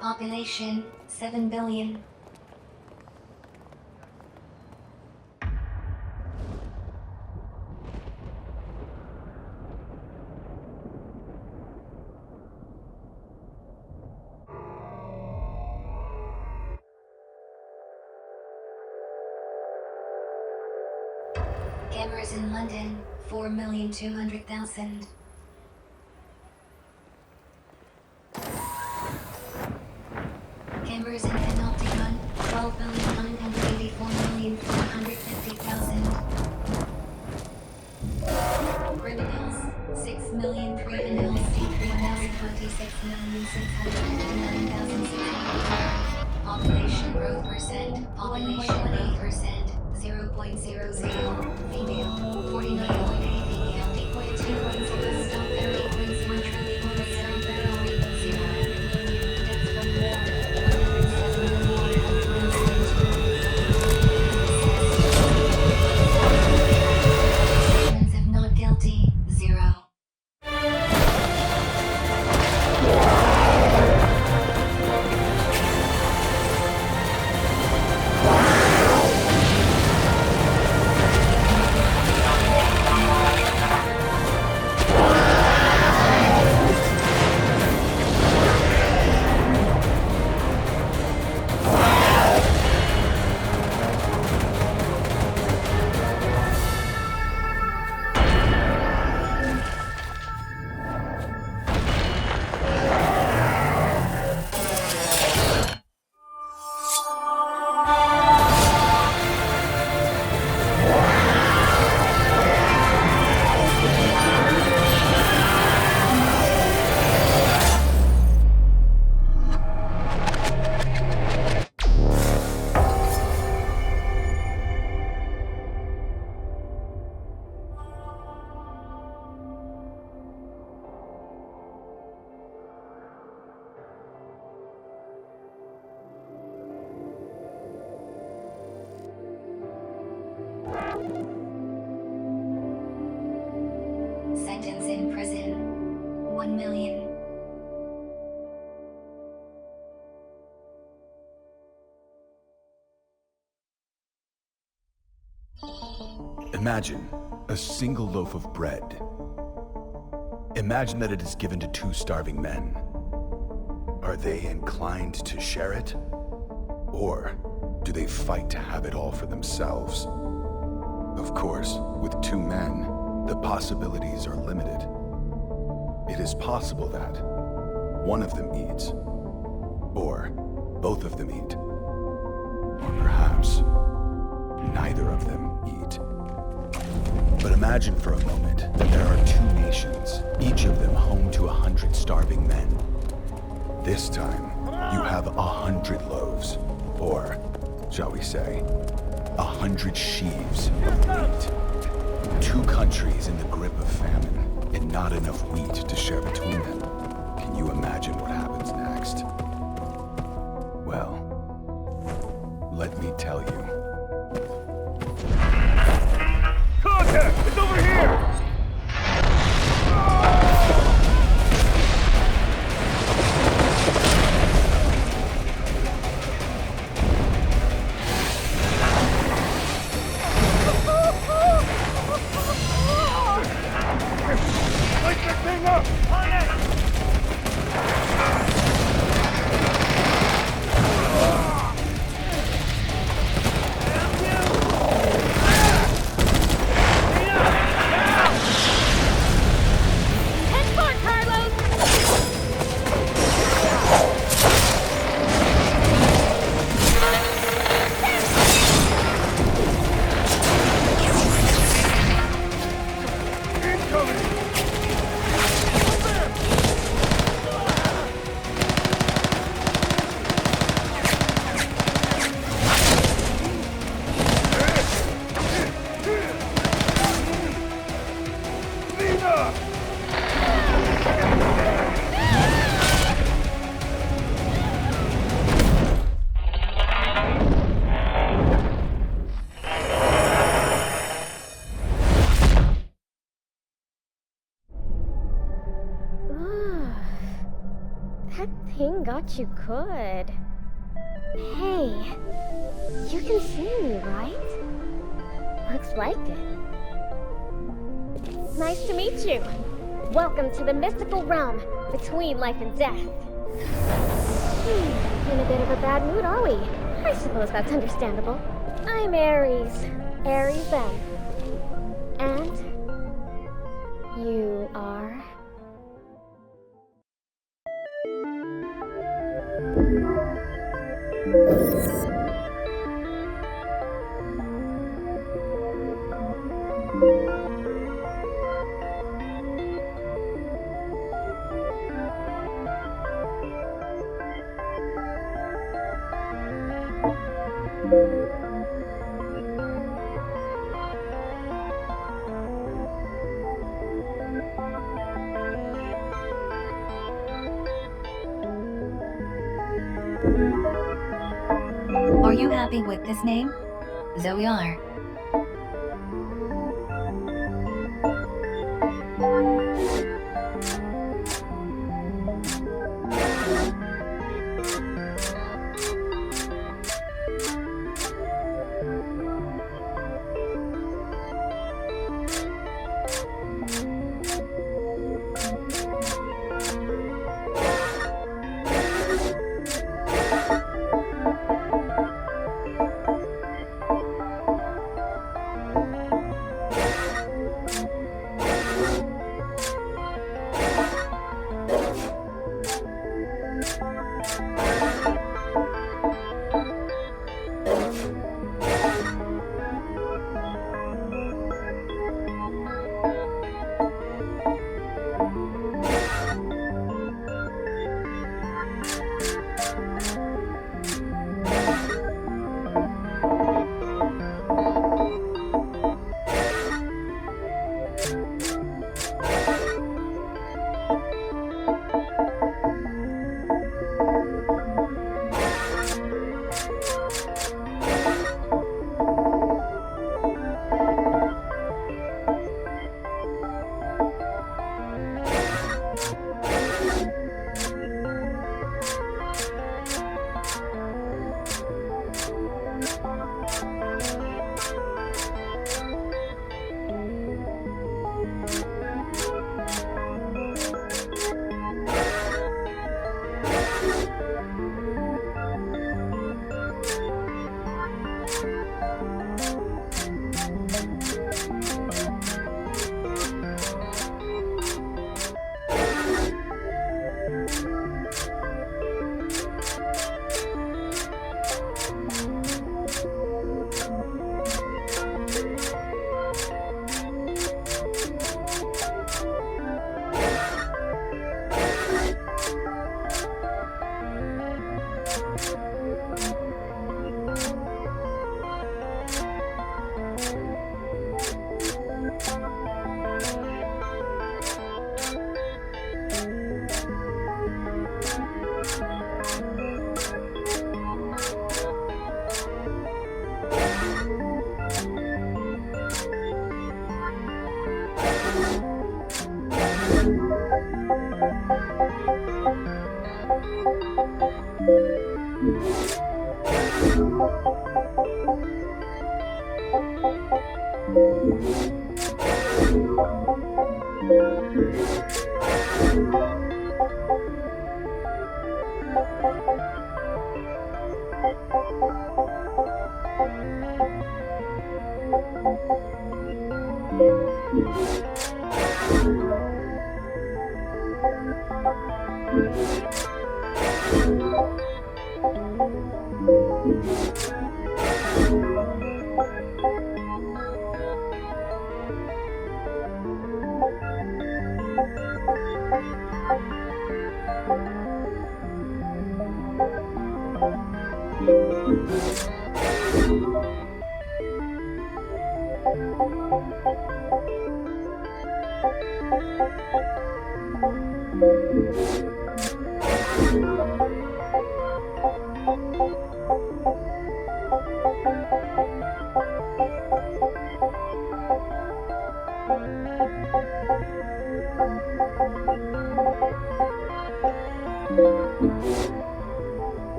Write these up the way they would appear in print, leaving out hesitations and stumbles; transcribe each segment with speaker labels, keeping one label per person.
Speaker 1: Population 7 billion. Cameras in London 4,200,000. Cameras in Panopticon 12,984,450,000. Criminals 6,000,000 criminals, criminals 26,659,600. Population growth percent, population 8%, 0.00. Female 49.8 female, 8.210 stop there, 8.1 trillion stop there, 0. Deaths from war 107,172. Of not guilty 0. Sentence in prison 1 million.
Speaker 2: Imagine a single loaf of bread. Imagine that it is given to 2 starving men. Are they inclined to share it? Or do they fight to have it all for themselves? Of course, with 2 men, the possibilities are limited. It is possible that one of them eats, or both of them eat, or perhaps neither of them eat. But imagine for a moment that there are 2 nations, each of them home to 100 starving men. This time, you have 100 loaves, or, shall we say, 100 sheaves of wheat. 2 countries in the grip of famine, and not enough wheat to share between them. Can you imagine what happens next? Well, let me tell you.
Speaker 3: Contact! It's over here! Light that thing up!
Speaker 4: That thing got you good. Hey, you can see me, right? Looks like it. Nice to meet you. Welcome to the mystical realm between life and death. In a bit of a bad mood, are we? I suppose that's understandable. I'm Aries. Aries then. And you are?
Speaker 1: Are you happy with this name? So we are.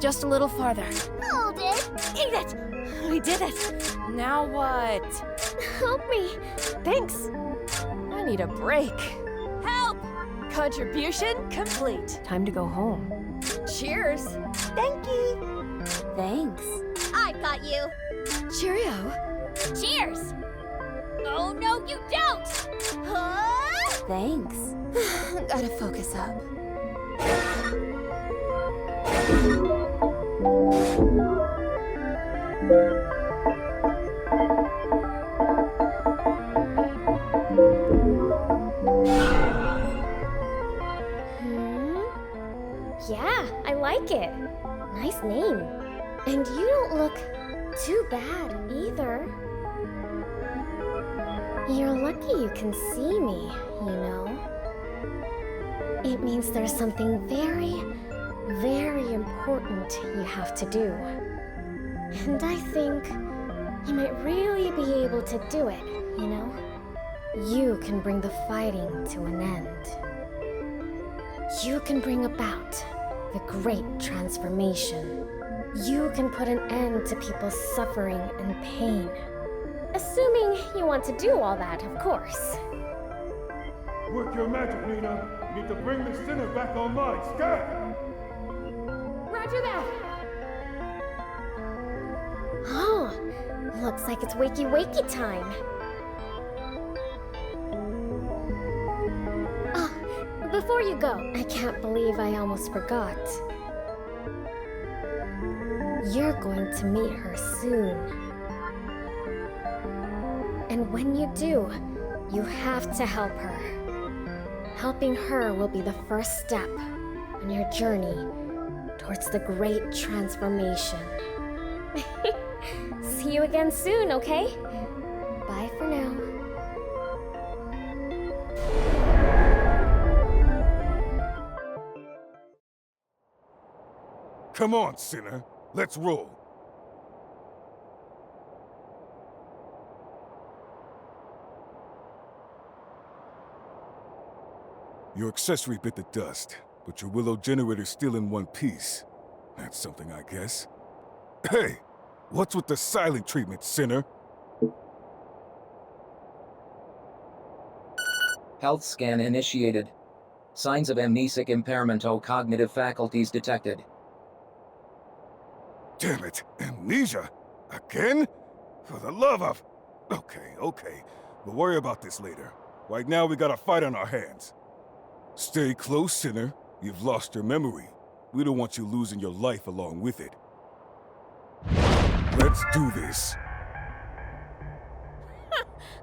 Speaker 5: Just a little farther.
Speaker 4: Hold it!
Speaker 5: Eat it! We did it! Now what?
Speaker 4: Help me!
Speaker 5: Thanks. I need a break. Help! Contribution complete. Time to go home. Cheers.
Speaker 4: Thank you!
Speaker 5: Thanks.
Speaker 4: I've got you!
Speaker 5: Cheerio.
Speaker 4: Cheers! Oh, no, you don't! Huh?
Speaker 5: Thanks. Gotta focus up.
Speaker 4: Yeah, I like it. Nice name. And you don't look too bad either. You're lucky you can see me, you know. It means there's something very, very important you have to do. And I think you might really be able to do it, you know? You can bring the fighting to an end. You can bring about the great transformation. You can put an end to people's suffering and pain. Assuming you want to do all that, of course.
Speaker 3: Work your magic, Nina. You need to bring the sinner back online. Scat!
Speaker 5: Roger that.
Speaker 4: Oh, looks like it's wakey time. Oh, before you go, I can't believe I almost forgot. You're going to meet her soon. And when you do, you have to help her. Helping her will be the first step on your journey towards the great transformation. See you again soon, okay? Bye for now.
Speaker 3: Come on, sinner. Let's roll. Your accessory bit the dust, but your willow generator's still in one piece. That's something, I guess. Hey! What's with the silent treatment, sinner?
Speaker 6: Health scan initiated. Signs of amnesic impairment or cognitive faculties detected.
Speaker 3: Damn it! Amnesia? Again? For the love of... Okay. We'll worry about this later. Right now, we got a fight on our hands. Stay close, sinner. You've lost your memory. We don't want you losing your life along with it. Let's do this.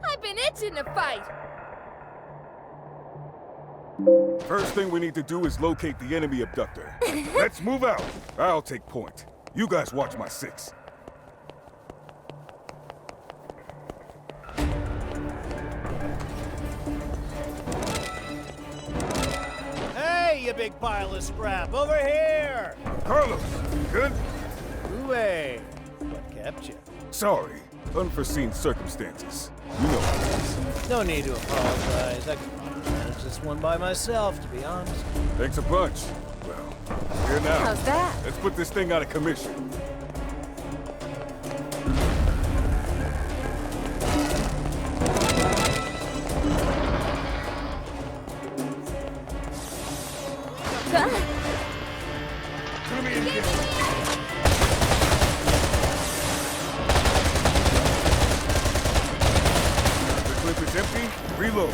Speaker 5: I've been itching to fight.
Speaker 3: First thing we need to do is locate the enemy abductor. Let's move out. I'll take point. You guys watch my six.
Speaker 7: Hey, you big pile of scrap, over here!
Speaker 3: Carlos, good?
Speaker 7: Ooh-ay. What kept you?
Speaker 3: Sorry. Unforeseen circumstances. You know how it is.
Speaker 7: No need to apologize. I could probably manage this one by myself, to be honest.
Speaker 3: Thanks a bunch. Well, here now.
Speaker 5: How's that?
Speaker 3: Let's put this thing out of commission. Come in here. The clip is empty. Reload.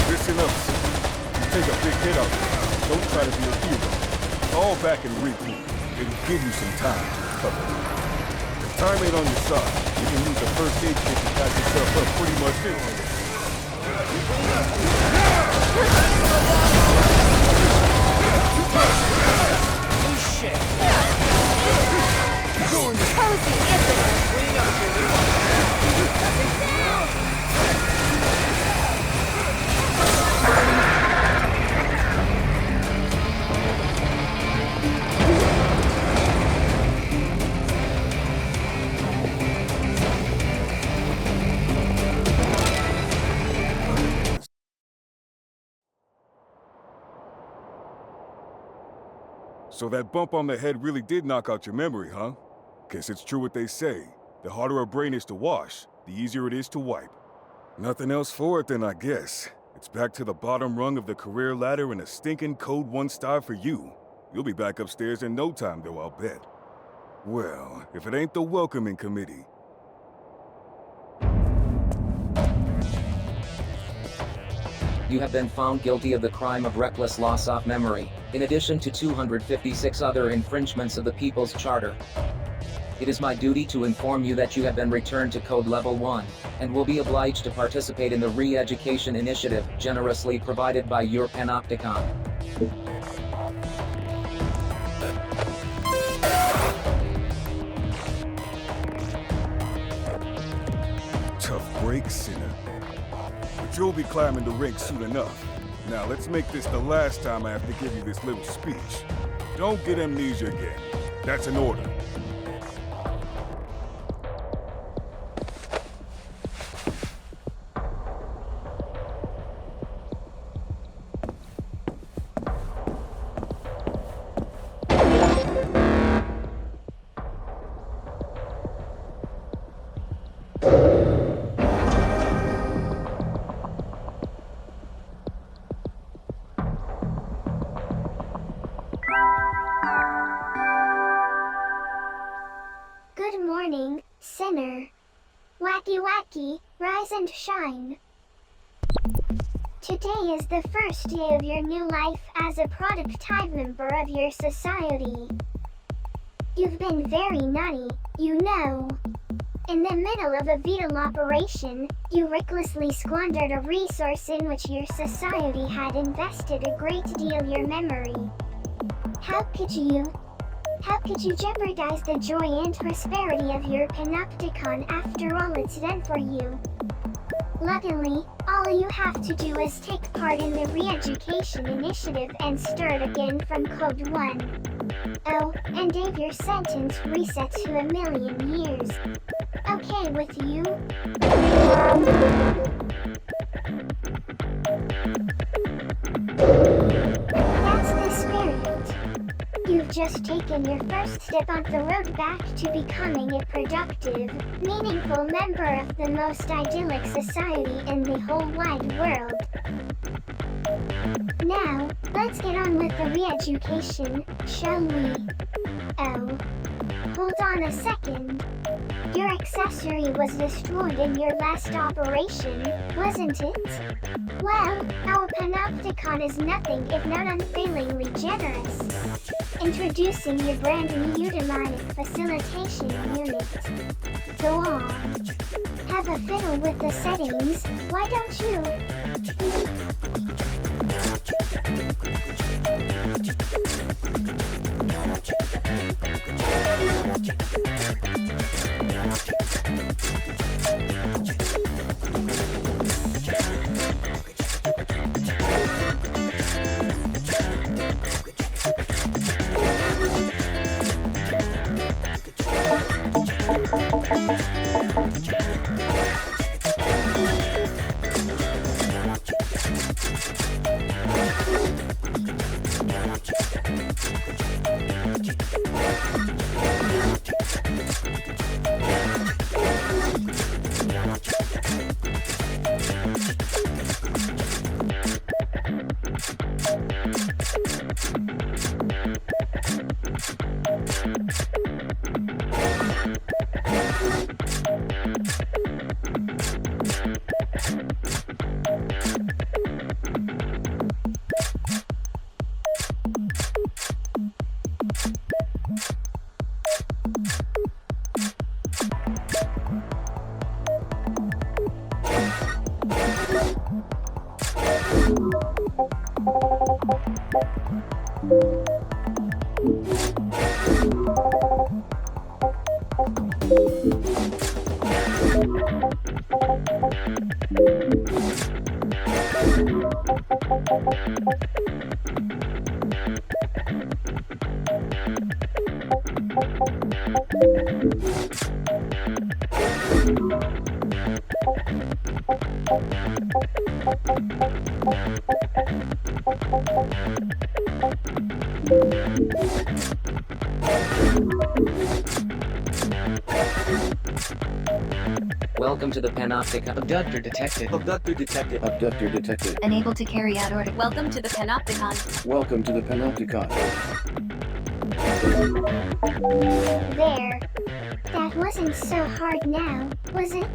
Speaker 3: Listen up. You take a big hit out there. Don't try to be a hero. Fall back and regroup. It'll give you some time to recover. If time ain't on your side, you can use a first aid kit to patch yourself up pretty much anywhere.
Speaker 7: Oh, shit.
Speaker 5: Cozy, isn't it?
Speaker 3: So that bump on the head really did knock out your memory, huh? Guess it's true what they say. The harder a brain is to wash, the easier it is to wipe. Nothing else for it then, I guess. It's back to the bottom rung of the career ladder and a stinking code 1 star for you. You'll be back upstairs in no time, though, I'll bet. Well, if it ain't the welcoming committee.
Speaker 6: You have been found guilty of the crime of reckless loss of memory, in addition to 256 other infringements of the People's Charter. It is my duty to inform you that you have been returned to Code Level 1, and will be obliged to participate in the re-education initiative generously provided by your Panopticon.
Speaker 3: Tough break, sinner. But you'll be climbing the ranks soon enough. Now let's make this the last time I have to give you this little speech. Don't get amnesia again. That's an order.
Speaker 4: Good morning, sinner. Wacky wacky, rise and shine. Today is the first day of your new life as a prototype member of your society. You've been very naughty, you know. In the middle of a vital operation, you recklessly squandered a resource in which your society had invested a great deal of your memory. How could you jeopardize the joy and prosperity of your Panopticon after all it's done for you? Luckily, all you have to do is take part in the re-education initiative and start again from Code 1. Oh, and Dave, your sentence resets to 1,000,000 years. Okay with you? That's the spirit. You've just taken your first step on the road back to becoming a productive, meaningful member of the most idyllic society in the whole wide world. Now, let's get on with the re-education, shall we? Oh, hold on a second. Your accessory was destroyed in your last operation, wasn't it? Well, our Panopticon is nothing if not unfailingly generous. Introducing your brand new Eudaimonic Facilitation Unit. Go on. Have a fiddle with the settings, why don't you?
Speaker 6: Welcome to the Panopticon.
Speaker 8: Abductor detected.
Speaker 9: Abductor detected.
Speaker 10: Abductor detected.
Speaker 1: Unable to carry out order.
Speaker 5: Welcome to the Panopticon.
Speaker 10: Welcome to the Panopticon.
Speaker 4: There. That wasn't so hard now, was it?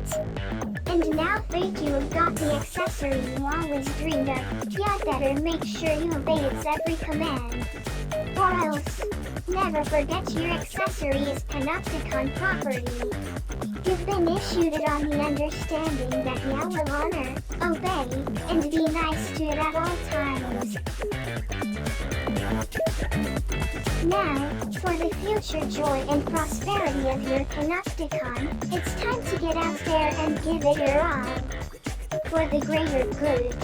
Speaker 4: And now that you have got the accessory you always dreamed of, you better make sure you obey its every command. Or else, never forget your accessory is Panopticon property. You've been issued it on the understanding that you will honor, obey, and be nice to it at all times. Now, for the future joy and prosperity of your Panopticon, it's time to get out there and give it your all. For the greater good.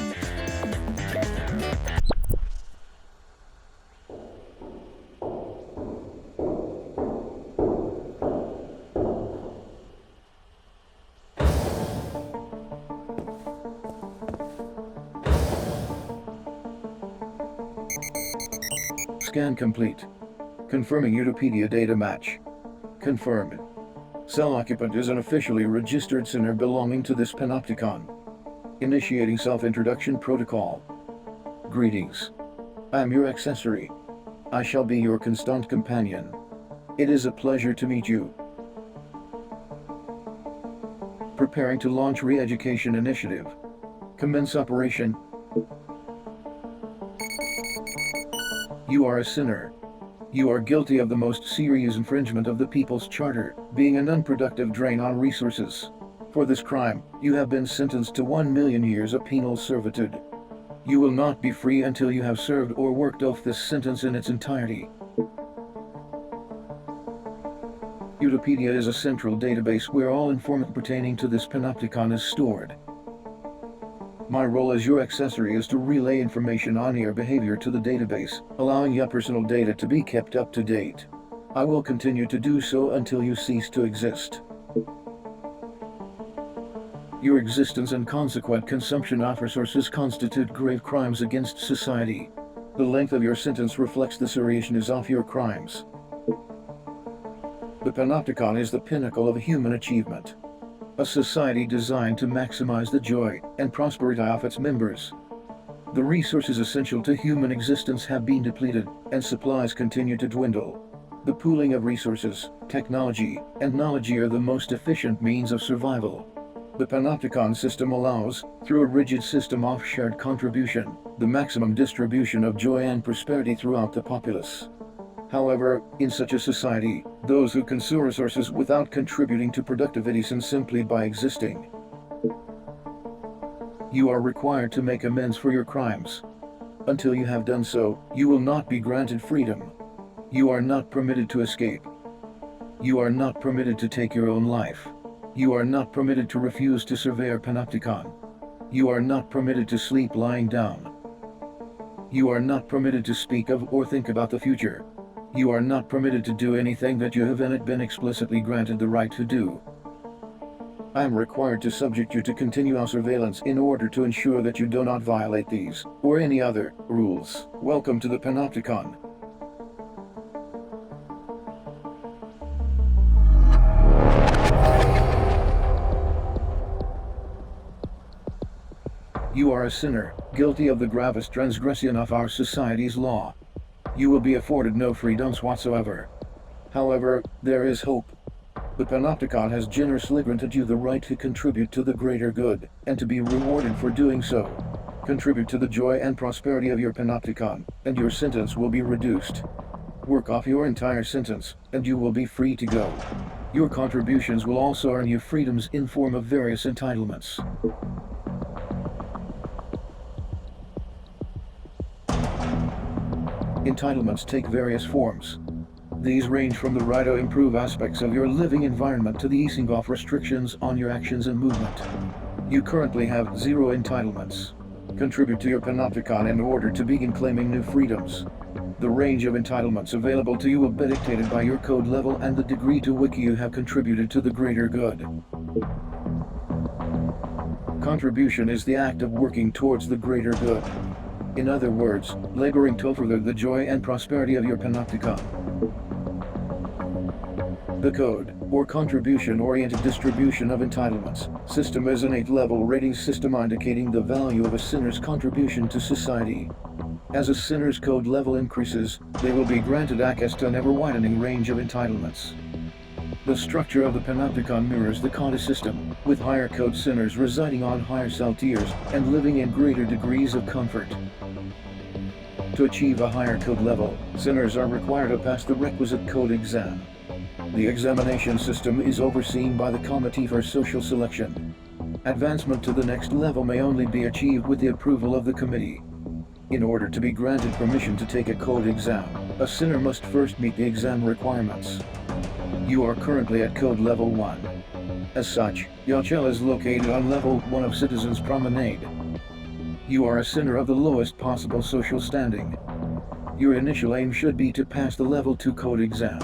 Speaker 10: Scan complete. Confirming Utopia data match. Confirmed. Cell occupant is an officially registered sinner belonging to this Panopticon. Initiating self-introduction protocol. Greetings. I am your accessory. I shall be your constant companion. It is a pleasure to meet you. Preparing to launch re-education initiative. Commence operation. You are a sinner. You are guilty of the most serious infringement of the People's Charter, being an unproductive drain on resources. For this crime, you have been sentenced to 1 million years of penal servitude. You will not be free until you have served or worked off this sentence in its entirety. Utopia is a central database where all information pertaining to this Panopticon is stored. My role as your accessory is to relay information on your behavior to the database, allowing your personal data to be kept up to date. I will continue to do so until you cease to exist. Your existence and consequent consumption of resources constitute grave crimes against society. The length of your sentence reflects the seriousness of your crimes. The Panopticon is the pinnacle of human achievement. A society designed to maximize the joy and prosperity of its members. The resources essential to human existence have been depleted, and supplies continue to dwindle. The pooling of resources, technology, and knowledge are the most efficient means of survival. The Panopticon system allows, through a rigid system of shared contribution, the maximum distribution of joy and prosperity throughout the populace. However, in such a society, those who consume resources without contributing to productivity sin simply by existing. You are required to make amends for your crimes. Until you have done so, you will not be granted freedom. You are not permitted to escape. You are not permitted to take your own life. You are not permitted to refuse to survey our Panopticon. You are not permitted to sleep lying down. You are not permitted to speak of or think about the future. You are not permitted to do anything that you haven't been explicitly granted the right to do. I am required to subject you to continual surveillance in order to ensure that you do not violate these, or any other, rules. Welcome to the Panopticon. You are a sinner, guilty of the gravest transgression of our society's law. You will be afforded no freedoms whatsoever. However, there is hope. The Panopticon has generously granted you the right to contribute to the greater good, and to be rewarded for doing so. Contribute to the joy and prosperity of your Panopticon, and your sentence will be reduced. Work off your entire sentence, and you will be free to go. Your contributions will also earn you freedoms in form of various entitlements. Entitlements take various forms. These range from the right to improve aspects of your living environment to the easing of restrictions on your actions and movement. You currently have 0 entitlements. Contribute to your Panopticon in order to begin claiming new freedoms. The range of entitlements available to you will be dictated by your code level and the degree to which you have contributed to the greater good. Contribution is the act of working towards the greater good. In other words, laboring to further the joy and prosperity of your panopticon. The code, or contribution-oriented distribution of entitlements, system is an 8-level rating system indicating the value of a sinner's contribution to society. As a sinner's code level increases, they will be granted access to an ever-widening range of entitlements. The structure of the panopticon mirrors the Kata system, with higher code sinners residing on higher cell tiers and living in greater degrees of comfort. To achieve a higher code level, sinners are required to pass the requisite code exam. The examination system is overseen by the Committee for Social Selection. Advancement to the next level may only be achieved with the approval of the committee. In order to be granted permission to take a code exam, a sinner must first meet the exam requirements. You are currently at code level 1. As such, your cell is located on level 1 of Citizens Promenade. You are a sinner of the lowest possible social standing. Your initial aim should be to pass the level 2 code exam.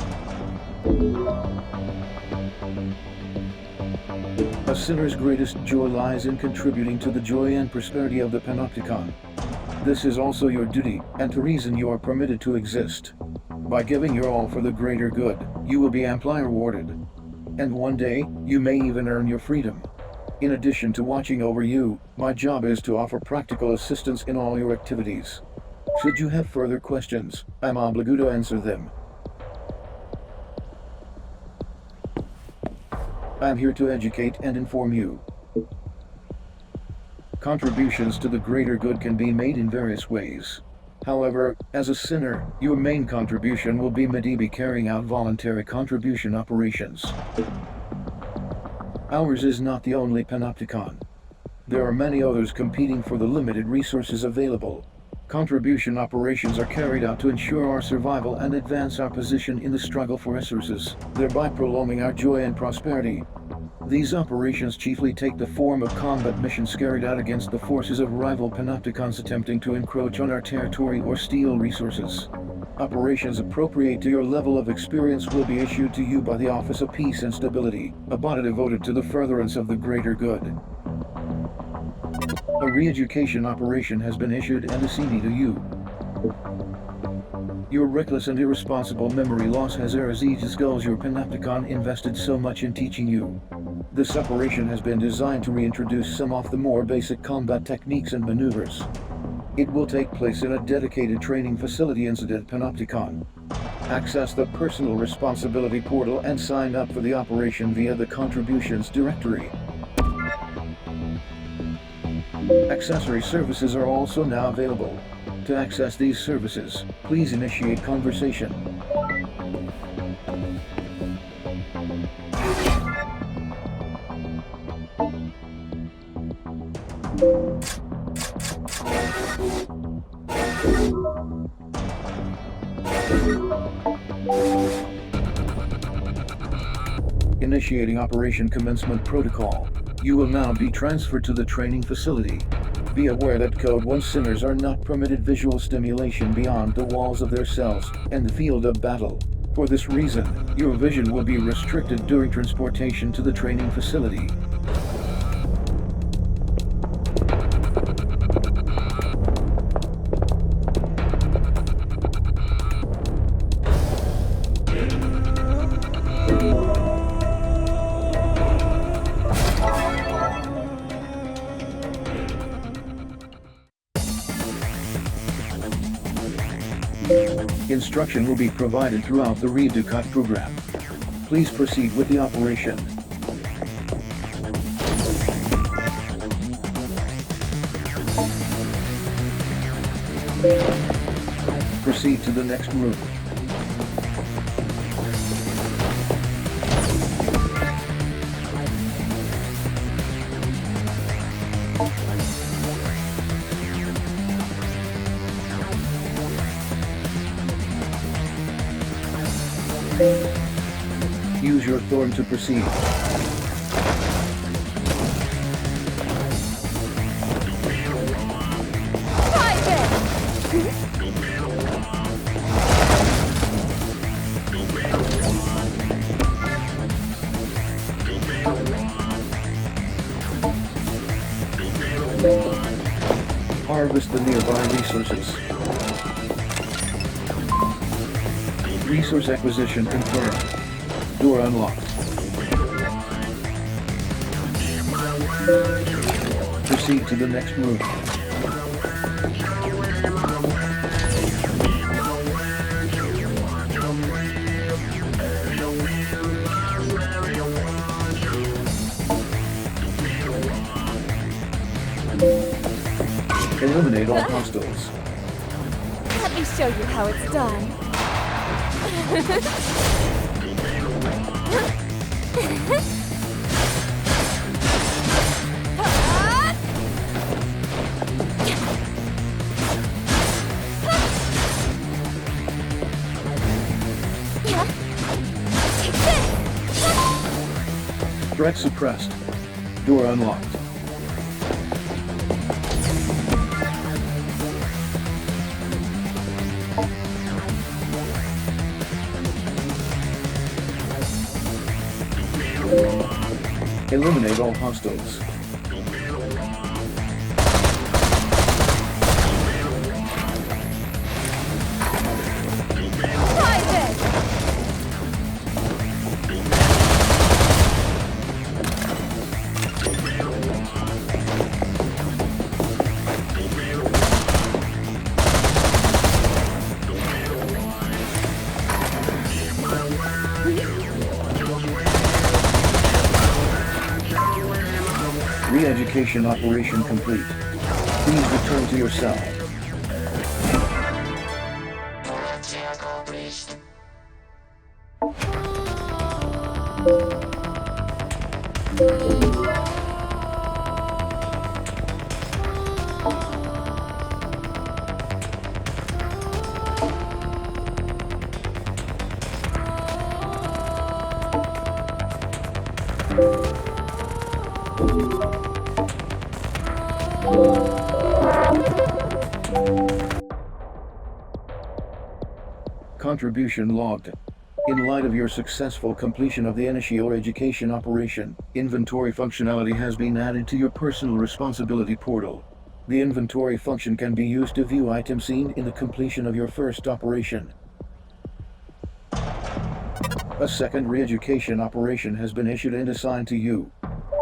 Speaker 10: A sinner's greatest joy lies in contributing to the joy and prosperity of the panopticon. This is also your duty, and the reason you are permitted to exist. By giving your all for the greater good, you will be amply rewarded. And one day, you may even earn your freedom. In addition to watching over you, my job is to offer practical assistance in all your activities. Should you have further questions, I'm obligated to answer them. I'm here to educate and inform you. Contributions to the greater good can be made in various ways. However, as a sinner, your main contribution will be maybe carrying out voluntary contribution operations. Ours is not the only panopticon. There are many others competing for the limited resources available. Contribution operations are carried out to ensure our survival and advance our position in the struggle for resources, thereby prolonging our joy and prosperity. These operations chiefly take the form of combat missions carried out against the forces of rival panopticons attempting to encroach on our territory or steal resources. Operations appropriate to your level of experience will be issued to you by the Office of Peace and Stability, a body devoted to the furtherance of the greater good. A re-education operation has been issued and assigned to you. Your reckless and irresponsible memory loss has disguised your panopticon invested so much in teaching you. This operation has been designed to reintroduce some of the more basic combat techniques and maneuvers. It will take place in a dedicated training facility inside Panopticon. Access the Personal Responsibility portal and sign up for the operation via the Contributions directory. Accessory services are also now available. To access these services, please initiate conversation. Initiating Operation Commencement Protocol. You will now be transferred to the training facility. Be aware that Code 1 sinners are not permitted visual stimulation beyond the walls of their cells and the field of battle. For this reason, your vision will be restricted during transportation to the training facility. Instruction will be provided throughout the Reeducat program. Please proceed with the operation. Proceed to the next room. Use your thorn to proceed. Harvest the nearby resources. Resource acquisition confirmed. Door unlocked. Proceed to the next room. Eliminate all hostiles.
Speaker 5: Let me show you how it's done.
Speaker 10: Threat suppressed. Door unlocked. Eliminate all hostiles. Re-education operation complete. Please return to your cell. Contribution logged. In light of your successful completion of the Initial Education operation, inventory functionality has been added to your personal responsibility portal. The inventory function can be used to view items seen in the completion of your first operation. A second re-education operation has been issued and assigned to you.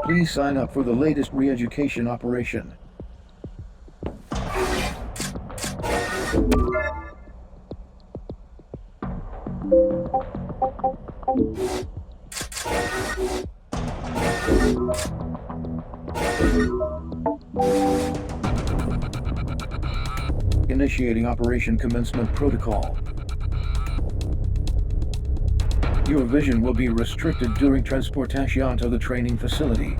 Speaker 10: Please sign up for the latest re-education operation. Initiating Operation Commencement Protocol. Your vision will be restricted during transportation to the training facility.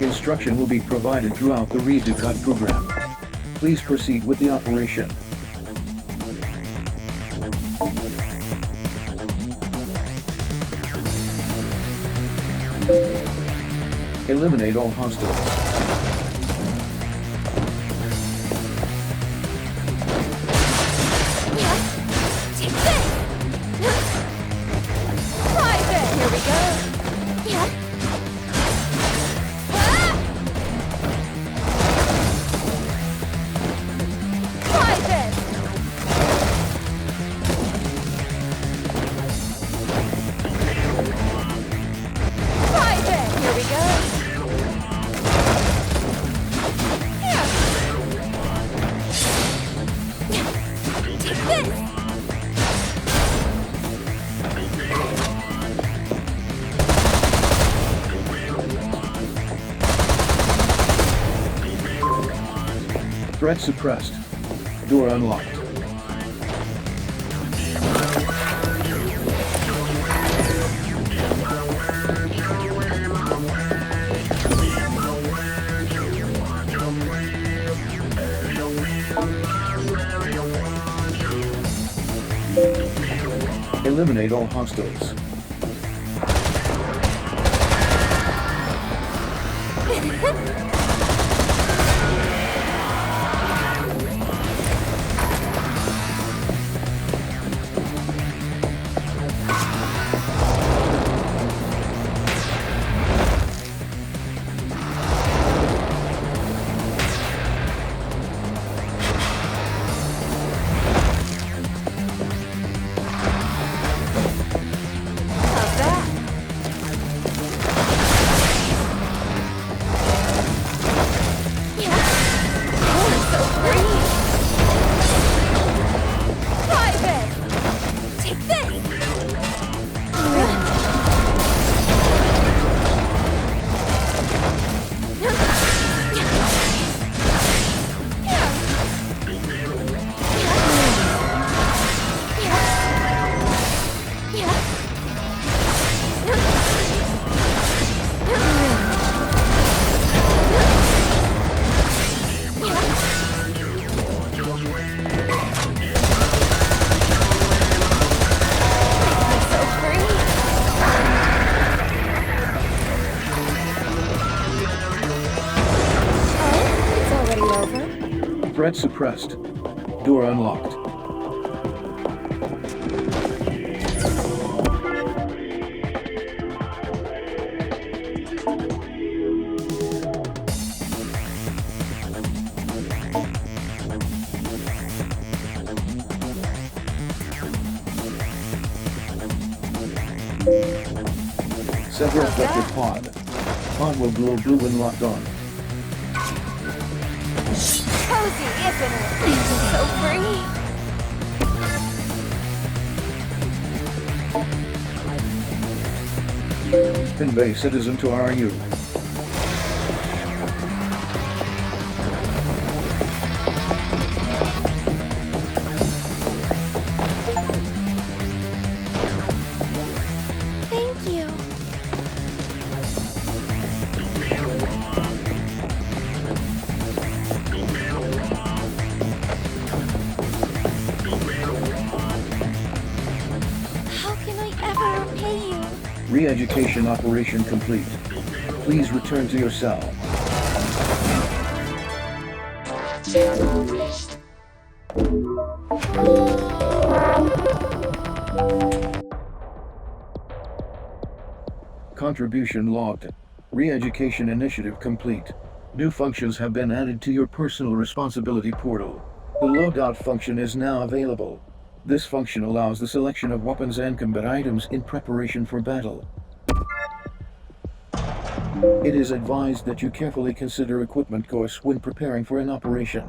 Speaker 10: Instruction will be provided throughout the Reeducat program. Please proceed with the operation. Eliminate all hostiles.
Speaker 5: Here we go.
Speaker 10: Threat suppressed. Door unlocked. Eliminate all hostiles.
Speaker 5: How's that? Oh, it's so free! Private! Take this! So free! Oh, it's already over.
Speaker 10: Threat suppressed. Door unlocked. Several affected pod. Pod will glow blue when locked on.
Speaker 5: Cozy, isn't it? So free!
Speaker 10: Convey citizen to RU.
Speaker 5: Thank you. How can I ever repay you?
Speaker 10: Re-education operation complete. Please return to your cell. Contribution logged. Re-education initiative complete. New functions have been added to your personal responsibility portal. The loadout function is now available. This function allows the selection of weapons and combat items in preparation for battle. It is advised that you carefully consider equipment costs when preparing for an operation.